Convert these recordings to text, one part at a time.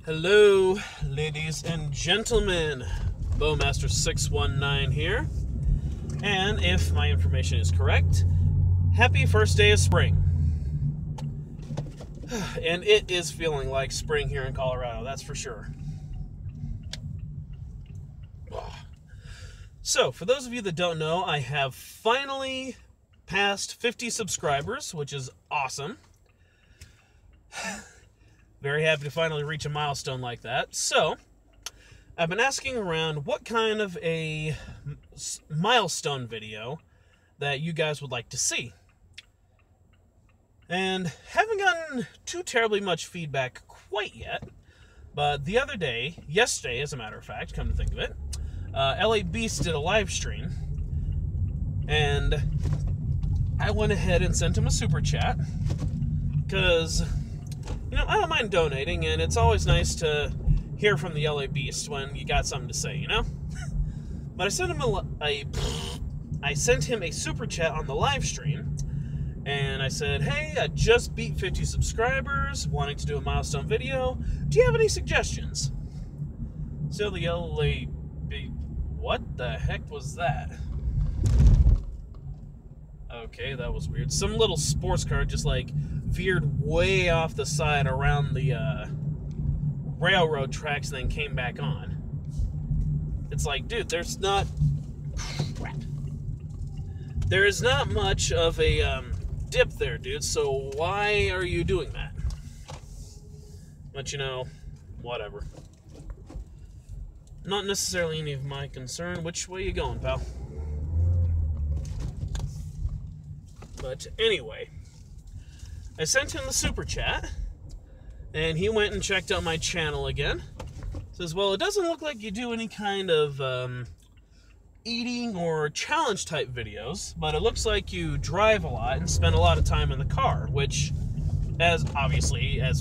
Hello, ladies and gentlemen. Bowmaster619 here. And if my information is correct, happy first day of spring. And it is feeling like spring here in Colorado, that's for sure. So, for those of you that don't know, I have finally passed 50 subscribers, which is awesome. Very happy to finally reach a milestone like that. So, I've been asking around what kind of a milestone video that you guys would like to see. And haven't gotten too terribly much feedback quite yet. But the other day, yesterday as a matter of fact, come to think of it, LA Beast did a live stream. And I went ahead and sent him a super chat. Because, you know, I don't mind donating, and it's always nice to hear from the LA Beast when you got something to say, you know? But I sent him a super chat on the live stream, and I said, hey, I just beat 50 subscribers, wanting to do a milestone video. Do you have any suggestions? So the LA Beast, what the heck was that? Okay, that was weird. Some little sports car just, like, veered way off the side around the railroad tracks and then came back on. It's like, dude, there's not... Crap. There is not much of a dip there, dude, so why are you doing that? But, you know, whatever. Not necessarily any of my concern. Which way you going, pal? But anyway, I sent him the super chat, and he went and checked out my channel again. Says, well, it doesn't look like you do any kind of eating or challenge type videos, but it looks like you drive a lot and spend a lot of time in the car, which, as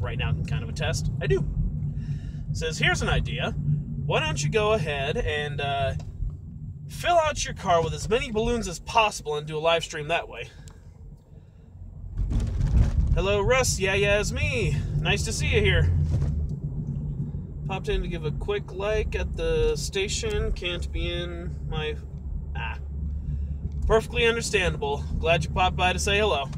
right now, kind of a test, I do. Says, here's an idea. Why don't you go ahead and fill out your car with as many balloons as possible and do a live stream that way. Hello, Russ. Yeah, it's me. Nice to see you here. Popped in to give a quick like at the station. Can't be in my... Perfectly understandable. Glad you popped by to say hello.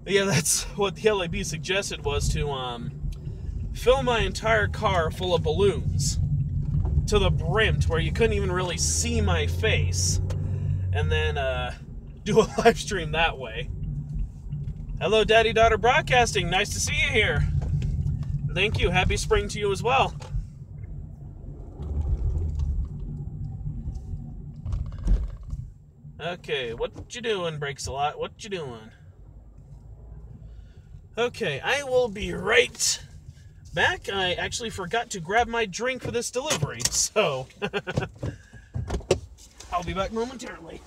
But yeah, that's what the LAB suggested, was to fill my entire car full of balloons to the brim, to where you couldn't even really see my face. And then, do a live stream that way. Hello, Daddy Daughter Broadcasting. Nice to see you here. Thank you. Happy spring to you as well. Okay, what you doing, Breaks a Lot? What you doing? Okay, I will be right back. I actually forgot to grab my drink for this delivery, so I'll be back momentarily.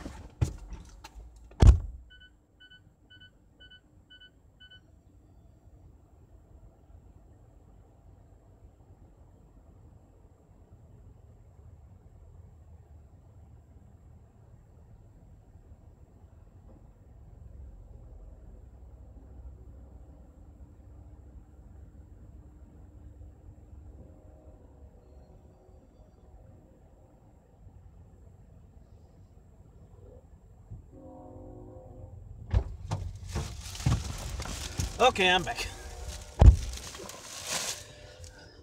Okay, I'm back.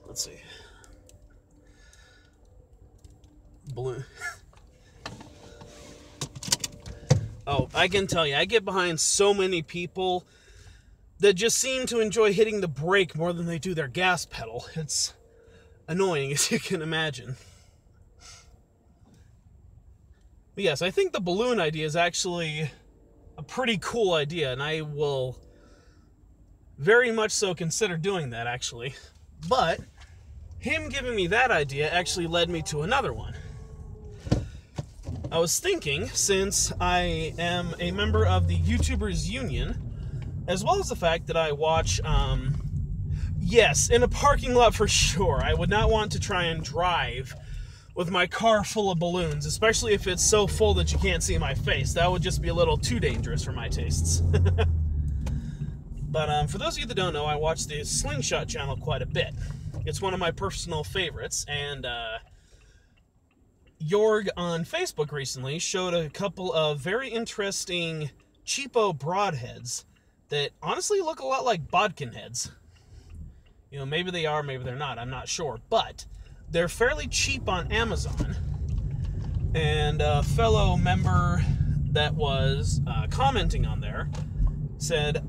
Let's see. Balloon. Oh, I can tell you, I get behind so many people that just seem to enjoy hitting the brake more than they do their gas pedal. It's annoying, as you can imagine. But yes, I think the balloon idea is actually a pretty cool idea, and I will very much so consider doing that, actually. But him giving me that idea actually led me to another one. I was thinking, since I am a member of the YouTubers Union, as well as the fact that I watch, yes, in a parking lot for sure, I would not want to try and drive with my car full of balloons, especially if it's so full that you can't see my face. That would just be a little too dangerous for my tastes. But for those of you that don't know, I watch the Slingshot channel quite a bit. It's one of my personal favorites, and Jorg on Facebook recently showed a couple of very interesting cheapo broadheads that honestly look a lot like bodkin heads. You know, maybe they are, maybe they're not, I'm not sure. But they're fairly cheap on Amazon. And a fellow member that was commenting on there said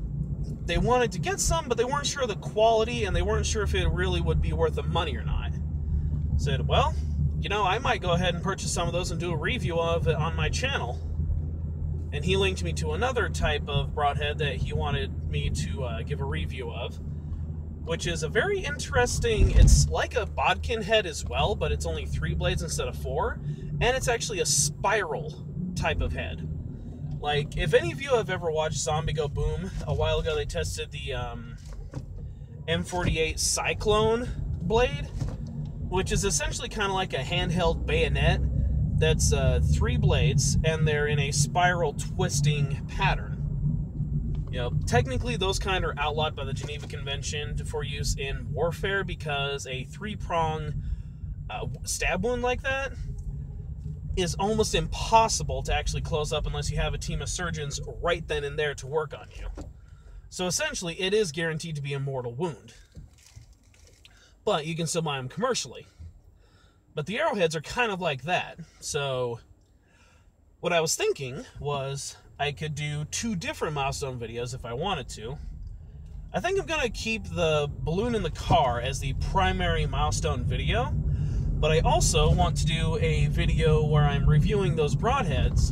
they wanted to get some, but they weren't sure of the quality, and they weren't sure if it really would be worth the money or not. Said, well, you know, I might go ahead and purchase some of those and do a review of it on my channel. And he linked me to another type of broadhead that he wanted me to give a review of, which is a very interesting, it's like a bodkin head as well, but it's only 3 blades instead of 4, and it's actually a spiral type of head. Like, if any of you have ever watched Zombie Go Boom, a while ago they tested the M48 Cyclone blade, which is essentially kind of like a handheld bayonet that's 3 blades, and they're in a spiral twisting pattern. You know, technically those kind are outlawed by the Geneva Convention for use in warfare, because a 3-prong stab wound like that is almost impossible to actually close up unless you have a team of surgeons right then and there to work on you. So essentially, it is guaranteed to be a mortal wound. But you can still buy them commercially. But the arrowheads are kind of like that. So what I was thinking was I could do 2 different milestone videos if I wanted to. I think I'm going to keep the balloon in the car as the primary milestone video. But I also want to do a video where I'm reviewing those broadheads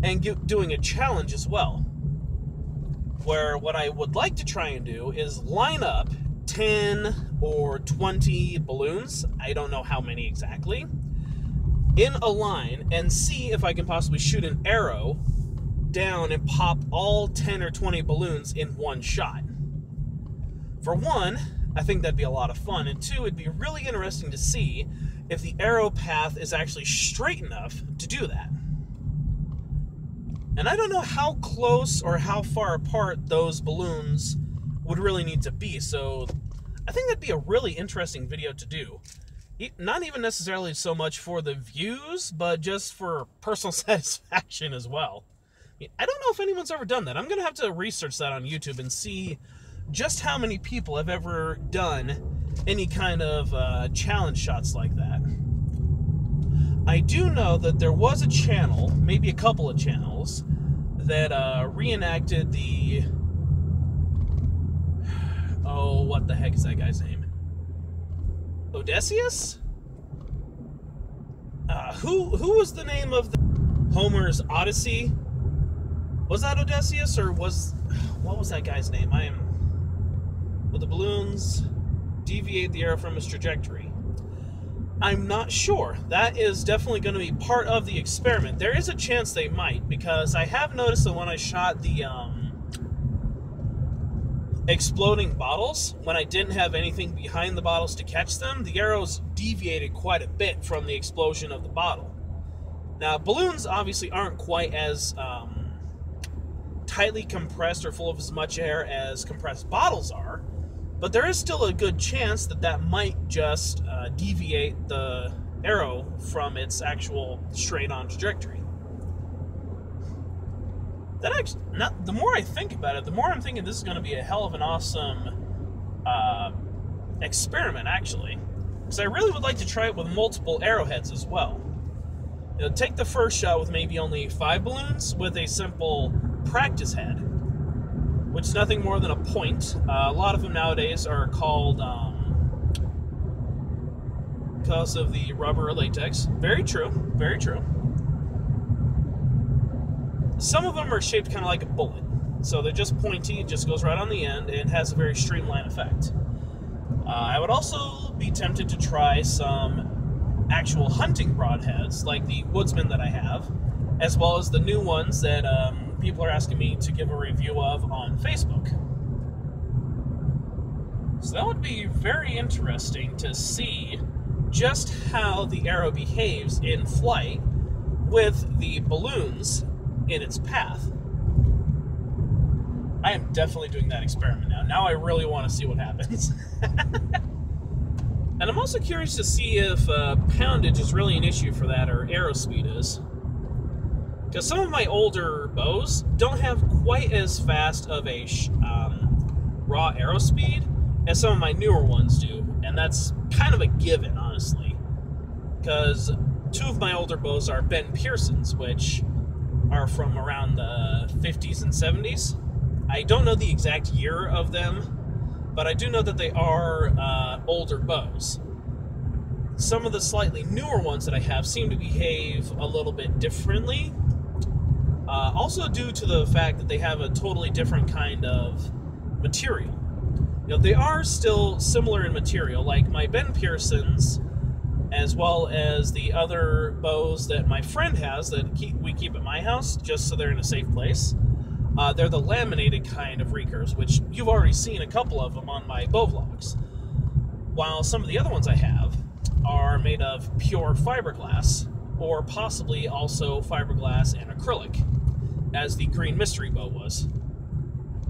and doing a challenge as well. Where what I would like to try and do is line up 10 or 20 balloons, I don't know how many exactly, in a line and see if I can possibly shoot an arrow down and pop all 10 or 20 balloons in one shot. For one, I think that'd be a lot of fun, and 2, it'd be really interesting to see if the arrow path is actually straight enough to do that. And I don't know how close or how far apart those balloons would really need to be, so I think that'd be a really interesting video to do. Not even necessarily so much for the views, but just for personal satisfaction as well. I don't know if anyone's ever done that. I'm going to have to research that on YouTube and see just how many people have ever done any kind of challenge shots like that. I do know that there was a channel, maybe a couple of channels, that reenacted the... Oh, what the heck is that guy's name? Odysseus? Who was the name of Homer's Odyssey? Was that Odysseus, or what was that guy's name? Will the balloons deviate the arrow from its trajectory? I'm not sure. That is definitely going to be part of the experiment. There is a chance they might, because I have noticed that when I shot the exploding bottles, when I didn't have anything behind the bottles to catch them, the arrows deviated quite a bit from the explosion of the bottle. Now, balloons obviously aren't quite as tightly compressed or full of as much air as compressed bottles are, but there is still a good chance that that might just deviate the arrow from its actual straight-on trajectory. The more I think about it, the more I'm thinking this is going to be a hell of an awesome experiment, actually. Because I really would like to try it with multiple arrowheads as well. You know, take the first shot with maybe only 5 balloons with a simple practice head, which is nothing more than a point. A lot of them nowadays are called, because of the rubber or latex. Very true, very true. Some of them are shaped kind of like a bullet. So they're just pointy, it just goes right on the end, and has a very streamlined effect. I would also be tempted to try some actual hunting broadheads, like the Woodsman that I have, as well as the new ones that people are asking me to give a review of on Facebook. So that would be very interesting to see just how the arrow behaves in flight with the balloons in its path. I am definitely doing that experiment now. Now I really want to see what happens. And I'm also curious to see if poundage is really an issue for that, or arrow speed is. Because some of my older bows don't have quite as fast of a raw arrow speed as some of my newer ones do. And that's kind of a given, honestly. Because 2 of my older bows are Ben Pearson's, which are from around the 50s and 70s. I don't know the exact year of them, but I do know that they are older bows. Some of the slightly newer ones that I have seem to behave a little bit differently. Also due to the fact that they have a totally different kind of material. You know, they are still similar in material, like my Ben Pearson's, as well as the other bows that my friend has that we keep at my house, just so they're in a safe place. They're the laminated kind of recurves, which you've already seen a couple of them on my bow vlogs. While some of the other ones I have are made of pure fiberglass, or possibly also fiberglass and acrylic, as the Green Mystery bow was.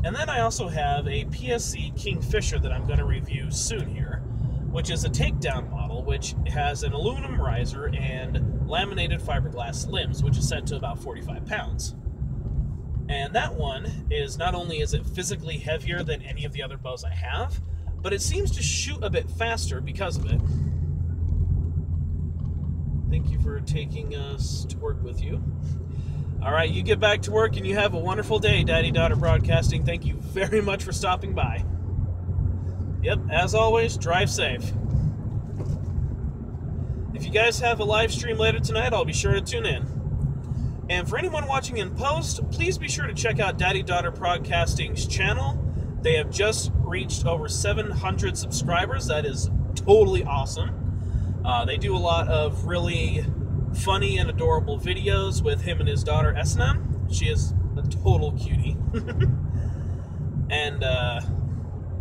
And then I also have a PSC Kingfisher that I'm going to review soon here, which is a takedown model, which has an aluminum riser and laminated fiberglass limbs, which is set to about 45 pounds. And that one is, not only is it physically heavier than any of the other bows I have, but it seems to shoot a bit faster because of it. Thank you for taking us to work with you. All right, you get back to work and you have a wonderful day, Daddy Daughter Broadcasting. Thank you very much for stopping by. Yep, as always, drive safe. If you guys have a live stream later tonight, I'll be sure to tune in. And for anyone watching in post, please be sure to check out Daddy Daughter Broadcasting's channel. They have just reached over 700 subscribers. That is totally awesome. They do a lot of really funny and adorable videos with him and his daughter, S&M. She is a total cutie. And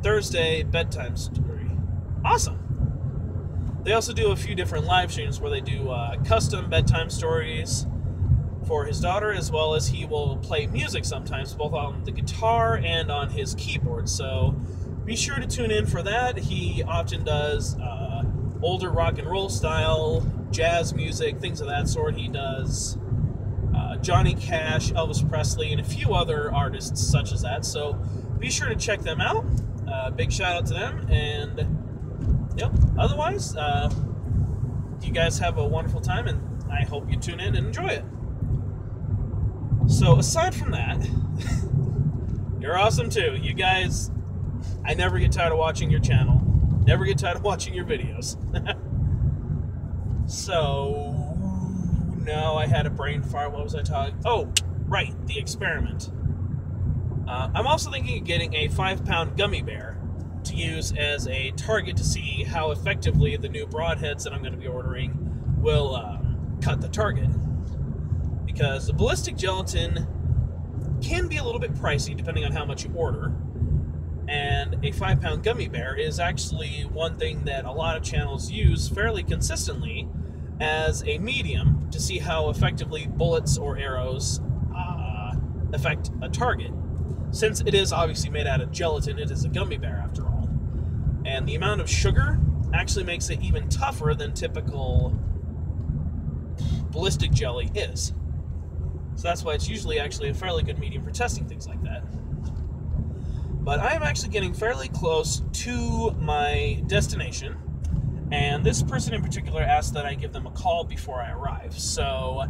Thursday, bedtime story. Awesome. They also do a few different live streams where they do custom bedtime stories for his daughter, as well as he will play music sometimes, both on the guitar and on his keyboard. So be sure to tune in for that. He often does older rock and roll style, jazz music, things of that sort. He does Johnny Cash, Elvis Presley, and a few other artists such as that. So be sure to check them out. Big shout out to them. And yep, otherwise, you guys have a wonderful time, and I hope you tune in and enjoy it. So aside from that, you're awesome too. You guys, I never get tired of watching your channel. Never get tired of watching your videos. So, no, I had a brain fart. What was I talking? Oh, right, the experiment. I'm also thinking of getting a 5-pound gummy bear to use as a target to see how effectively the new broadheads that I'm going to be ordering will cut the target. Because the ballistic gelatin can be a little bit pricey depending on how much you order. And a 5-pound gummy bear is actually one thing that a lot of channels use fairly consistently as a medium to see how effectively bullets or arrows affect a target. Since it is obviously made out of gelatin, it is a gummy bear after all. And the amount of sugar actually makes it even tougher than typical ballistic jelly is. So that's why it's usually actually a fairly good medium for testing things like that. But I am actually getting fairly close to my destination, and this person in particular asked that I give them a call before I arrive. So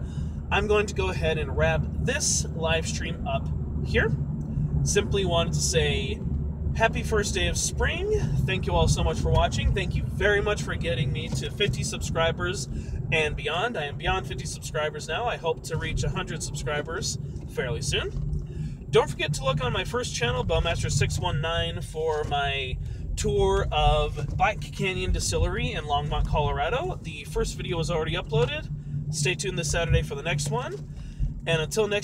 I'm going to go ahead and wrap this live stream up here. Simply wanted to say happy first day of spring. Thank you all so much for watching. Thank you very much for getting me to 50 subscribers and beyond. I am beyond 50 subscribers now. I hope to reach 100 subscribers fairly soon. Don't forget to look on my first channel, Bowmaster619, for my tour of Black Canyon Distillery in Longmont, Colorado. The first video was already uploaded. Stay tuned this Saturday for the next one. And until next time,